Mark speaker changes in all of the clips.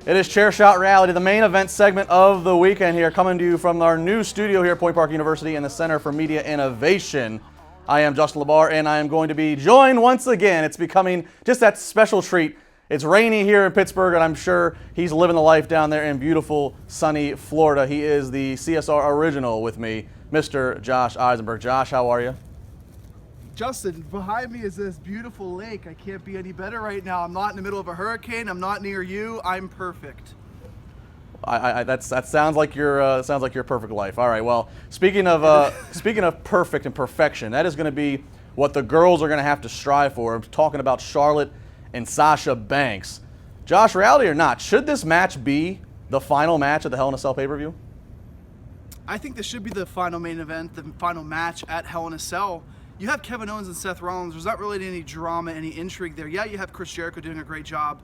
Speaker 1: It is Chair Shot Reality, the main event segment of the weekend here, coming to you from our new studio here at Point Park University in the Center for Media Innovation. I am Justin LeBar, and I am going to be joined once again. It's becoming just that special treat. It's rainy here in Pittsburgh, and I'm sure he's living the life down there in beautiful, sunny Florida. He is the CSR original with me, Mr. Josh Eisenberg. Josh, how are you?
Speaker 2: Justin, behind me is this beautiful lake. I can't be any better right now. I'm not in the middle of a hurricane. I'm not near you. I'm perfect.
Speaker 1: That sounds like your perfect life. All right. Well, speaking of perfect and perfection, that is going to be what the girls are going to have to strive for. I'm talking about Charlotte and Sasha Banks. Josh, reality or not, should this match be the final match of the Hell in a Cell pay-per-view?
Speaker 2: I think this should be the final main event, the final match at Hell in a Cell. You have Kevin Owens and Seth Rollins. There's not really any drama, any intrigue there. Yeah, you have Chris Jericho doing a great job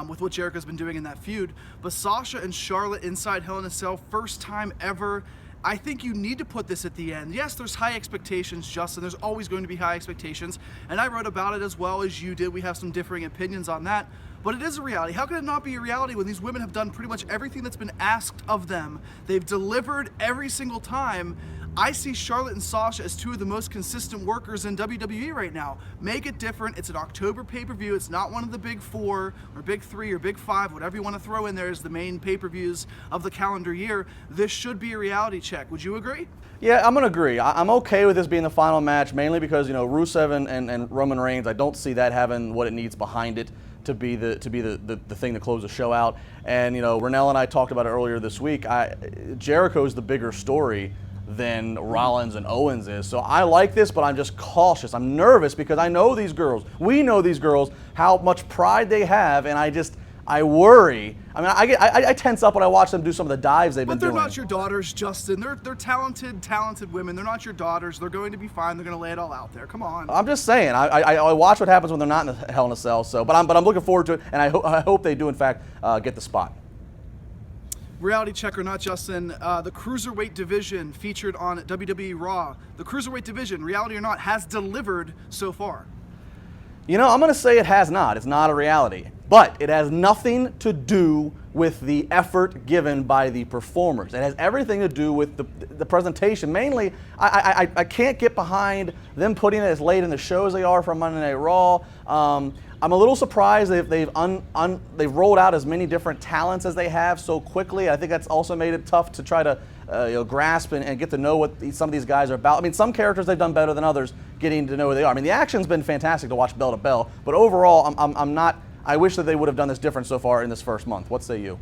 Speaker 2: with what Jericho's been doing in that feud. But Sasha and Charlotte inside Hell in a Cell, first time ever. I think you need to put this at the end. Yes, there's high expectations, Justin. There's always going to be high expectations. And I wrote about it as well as you did. We have some differing opinions on that. But it is a reality. How can it not be a reality when these women have done pretty much everything that's been asked of them? They've delivered every single time. I see Charlotte and Sasha as two of the most consistent workers in WWE right now. Make it different. It's an October pay-per-view. It's not one of the big four or big three or big five, whatever you want to throw in there as the main pay-per-views of the calendar year. This should be a reality check. Would you agree?
Speaker 1: Yeah, I'm going to agree. I'm okay with this being the final match, mainly because, Rusev and Roman Reigns, I don't see that having what it needs behind it to be the thing to close the show out. And, Renell and I talked about it earlier this week. Jericho's the bigger story than Rollins and Owens is. So I like this, but I'm just cautious. I'm nervous because I know these girls. We know these girls, how much pride they have, and I worry. I mean, I tense up when I watch them do some of the dives they've been doing.
Speaker 2: But they're not your daughters, Justin. They're talented women. They're not your daughters. They're going to be fine. They're going to lay it all out there. Come on.
Speaker 1: I'm just saying. I watch what happens when they're not in the Hell in a Cell. So, but I'm looking forward to it, and I hope they do in fact get the spot.
Speaker 2: Reality check or not, Justin, the Cruiserweight division featured on WWE Raw. The Cruiserweight division, reality or not, has delivered so far.
Speaker 1: I'm going to say it has not. It's not a reality. But it has nothing to do with the effort given by the performers. It has everything to do with the presentation. Mainly, I can't get behind them putting it as late in the show as they are for Monday Night Raw. I'm a little surprised they've rolled out as many different talents as they have so quickly. I think that's also made it tough to try to grasp and get to know what some of these guys are about. I mean, some characters they've done better than others getting to know who they are. I mean, the action's been fantastic to watch bell to bell, but overall, I wish that they would have done this different so far in this first month. What say you?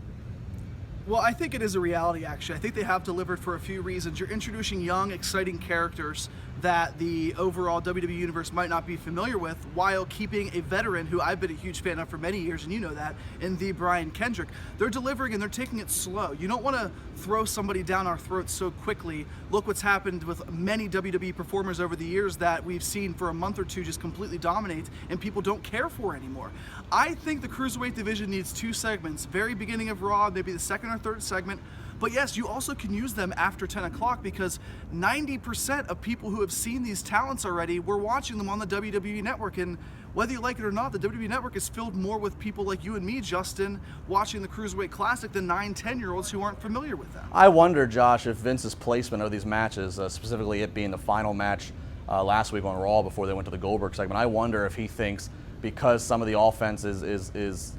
Speaker 2: Well, I think it is a reality, actually. I think they have delivered for a few reasons. You're introducing young, exciting characters that the overall WWE Universe might not be familiar with, while keeping a veteran who I've been a huge fan of for many years, and you know that, in the Brian Kendrick. They're delivering and they're taking it slow. You don't want to throw somebody down our throats so quickly. Look what's happened with many WWE performers over the years that we've seen for a month or two just completely dominate and people don't care for anymore. I think the Cruiserweight division needs two segments, very beginning of Raw, maybe the second or third segment. But yes, you also can use them after 10 o'clock because 90% of people who have seen these talents already were watching them on the WWE Network. And whether you like it or not, the WWE Network is filled more with people like you and me, Justin, watching the Cruiserweight Classic than 9-10-year-olds who aren't familiar with them.
Speaker 1: I wonder, Josh, if Vince's placement of these matches, specifically it being the final match last week on Raw before they went to the Goldberg segment, I wonder if he thinks because some of the offense is as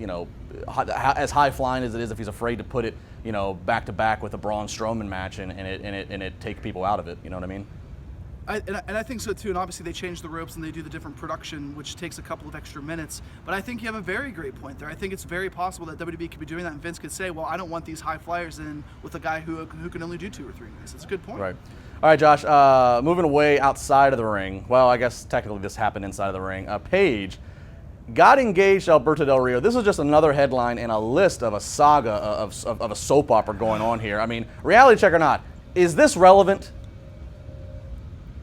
Speaker 1: high flying as it is, if he's afraid to put it back to back with a Braun Strowman match and it take people out of it. You know what I mean?
Speaker 2: I think so too, and obviously they change the ropes and they do the different production, which takes a couple of extra minutes. But I think you have a very great point there. I think it's very possible that WWE could be doing that, and Vince could say, well, I don't want these high flyers in with a guy who can only do 2 or 3 minutes. It's a good point.
Speaker 1: Right. All right, Josh, moving away outside of the ring. Well, I guess technically this happened inside of the ring. Paige got engaged to Alberto Del Rio. This is just another headline in a list of a saga of a soap opera going on here. I mean, reality check or not, is this relevant?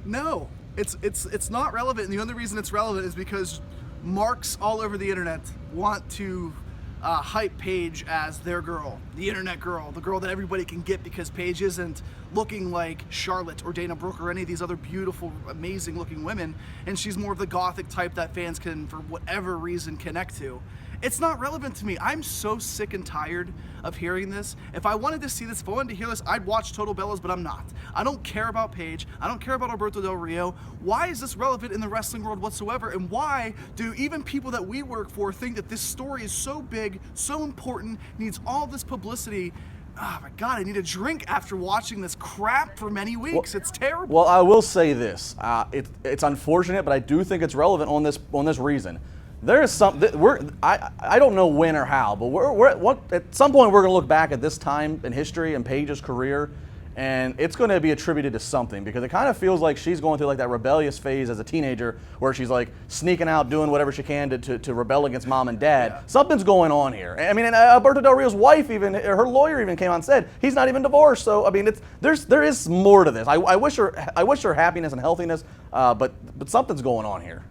Speaker 2: No, it's not relevant, and the only reason it's relevant is because marks all over the internet want to hype Paige as their girl, the internet girl, the girl that everybody can get because Paige isn't looking like Charlotte or Dana Brooke or any of these other beautiful, amazing looking women, and she's more of the gothic type that fans can, for whatever reason, connect to. It's not relevant to me. I'm so sick and tired of hearing this. If I wanted to see this, if I wanted to hear this, I'd watch Total Bellas, but I'm not. I don't care about Paige. I don't care about Alberto Del Rio. Why is this relevant in the wrestling world whatsoever? And why do even people that we work for think that this story is so big, so important, needs all this publicity? Oh my God, I need a drink after watching this crap for many weeks. It's terrible.
Speaker 1: Well, I will say this. It's unfortunate, but I do think it's relevant on this reason. There is some. I don't know when or how, but at some point we're going to look back at this time in history and Paige's career, and it's going to be attributed to something, because it kind of feels like she's going through like that rebellious phase as a teenager where she's like sneaking out, doing whatever she can to rebel against mom and dad. Yeah. Something's going on here. I mean, and Alberto Del Rio's wife, even her lawyer, even came on and said he's not even divorced. So I mean, there is more to this. I wish her happiness and healthiness, but something's going on here.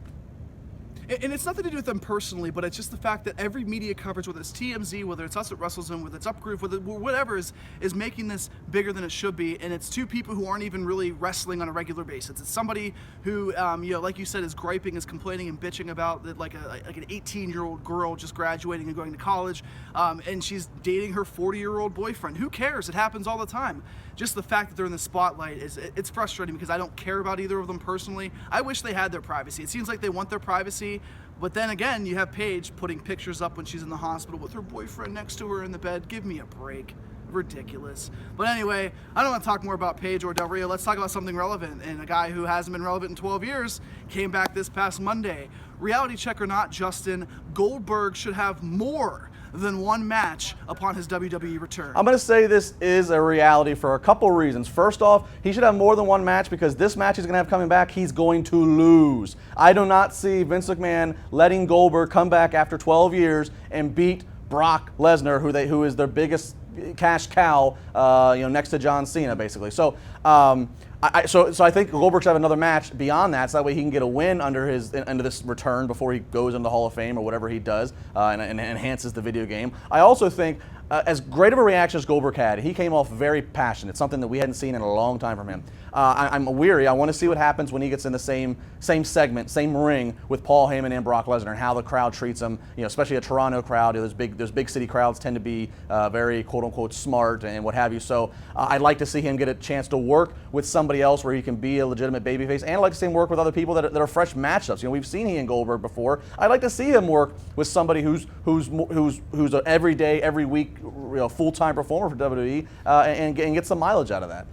Speaker 2: And it's nothing to do with them personally, but it's just the fact that every media coverage, whether it's TMZ, whether it's us at WrestleZone, whether it's Upgroove, whatever, is making this bigger than it should be. And it's two people who aren't even really wrestling on a regular basis. It's somebody who, like you said, is griping, is complaining and bitching about that, like an 18-year-old girl just graduating and going to college, and she's dating her 40-year-old boyfriend. Who cares? It happens all the time. Just the fact that they're in the spotlight it's frustrating, because I don't care about either of them personally. I wish they had their privacy. It seems like they want their privacy, but then again, you have Paige putting pictures up when she's in the hospital with her boyfriend next to her in the bed. Give me a break. Ridiculous. But anyway, I don't want to talk more about Paige or Del Rio. Let's talk about something relevant. And a guy who hasn't been relevant in 12 years came back this past Monday. Reality check or not, Justin, Goldberg should have more than one match upon his WWE return.
Speaker 1: I'm going to say this is a reality for a couple reasons. First off, he should have more than one match, because this match he's going to have coming back, he's going to lose. I do not see Vince McMahon letting Goldberg come back after 12 years and beat Brock Lesnar, who is their biggest cash cow, next to John Cena, basically. So, so I think Goldberg should have another match beyond that, so that way he can get a win under this return before he goes into the Hall of Fame or whatever he does, and enhances the video game. I also think, as great of a reaction as Goldberg had, he came off very passionate, something that we hadn't seen in a long time from him. I'm weary. I want to see what happens when he gets in the same segment, same ring with Paul Heyman and Brock Lesnar, and how the crowd treats him. Especially a Toronto crowd. Those big city crowds tend to be very quote unquote smart and what have you. So I'd like to see him get a chance to work with somebody else where he can be a legitimate babyface, and I'd like to see him work with other people that are fresh matchups. We've seen he and Goldberg before. I'd like to see him work with somebody who's an everyday, every week, full-time performer for WWE, and get some mileage out of that.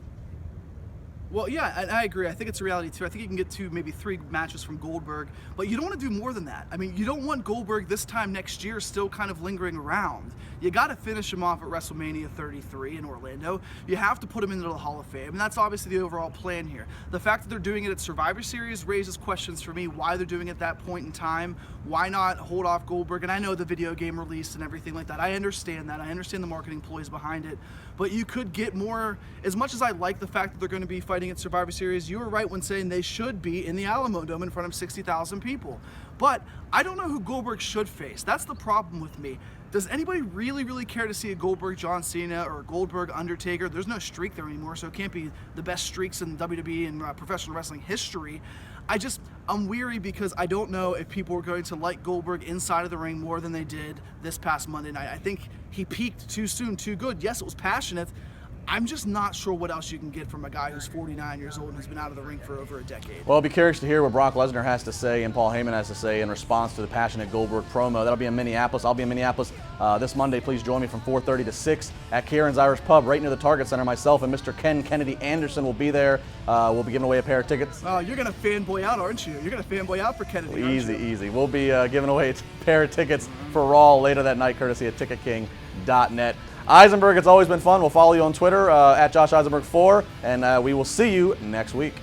Speaker 2: Well, yeah, and I agree. I think it's a reality, too. I think you can get 2, maybe 3 matches from Goldberg, but you don't want to do more than that. I mean, you don't want Goldberg this time next year still kind of lingering around. You got to finish him off at WrestleMania 33 in Orlando. You have to put him into the Hall of Fame, and that's obviously the overall plan here. The fact that they're doing it at Survivor Series raises questions for me, why they're doing it at that point in time. Why not hold off Goldberg? And I know the video game release and everything like that. I understand that. I understand the marketing ploys behind it. But you could get more. As much as I like the fact that they're going to be fighting at Survivor Series, you were right when saying they should be in the Alamo Dome in front of 60,000 people. But I don't know who Goldberg should face. That's the problem with me. Does anybody really care to see a Goldberg John Cena or a Goldberg Undertaker? There's no streak there anymore, so it can't be the best streaks in WWE and professional wrestling history. I'm weary, because I don't know if people are going to like Goldberg inside of the ring more than they did this past Monday night. I think he peaked too soon, too good. Yes, it was passionate. I'm just not sure what else you can get from a guy who's 49 years old and has been out of the ring for over a decade.
Speaker 1: Well, I'll be curious to hear what Brock Lesnar has to say and Paul Heyman has to say in response to the passionate Goldberg promo. That'll be in Minneapolis. I'll be in Minneapolis this Monday. Please join me from 4:30 to 6 at Kieran's Irish Pub right near the Target Center. Myself and Mr. Ken Kennedy Anderson will be there. We'll be giving away a pair of tickets.
Speaker 2: Oh, you're going to fanboy out, aren't you? You're going to fanboy out for Kennedy, aren't you?
Speaker 1: Easy. We'll be giving away a pair of tickets for Raw later that night, courtesy of TicketKing.net. Eisenberg, it's always been fun. We'll follow you on Twitter at Josh Eisenberg 4, and we will see you next week.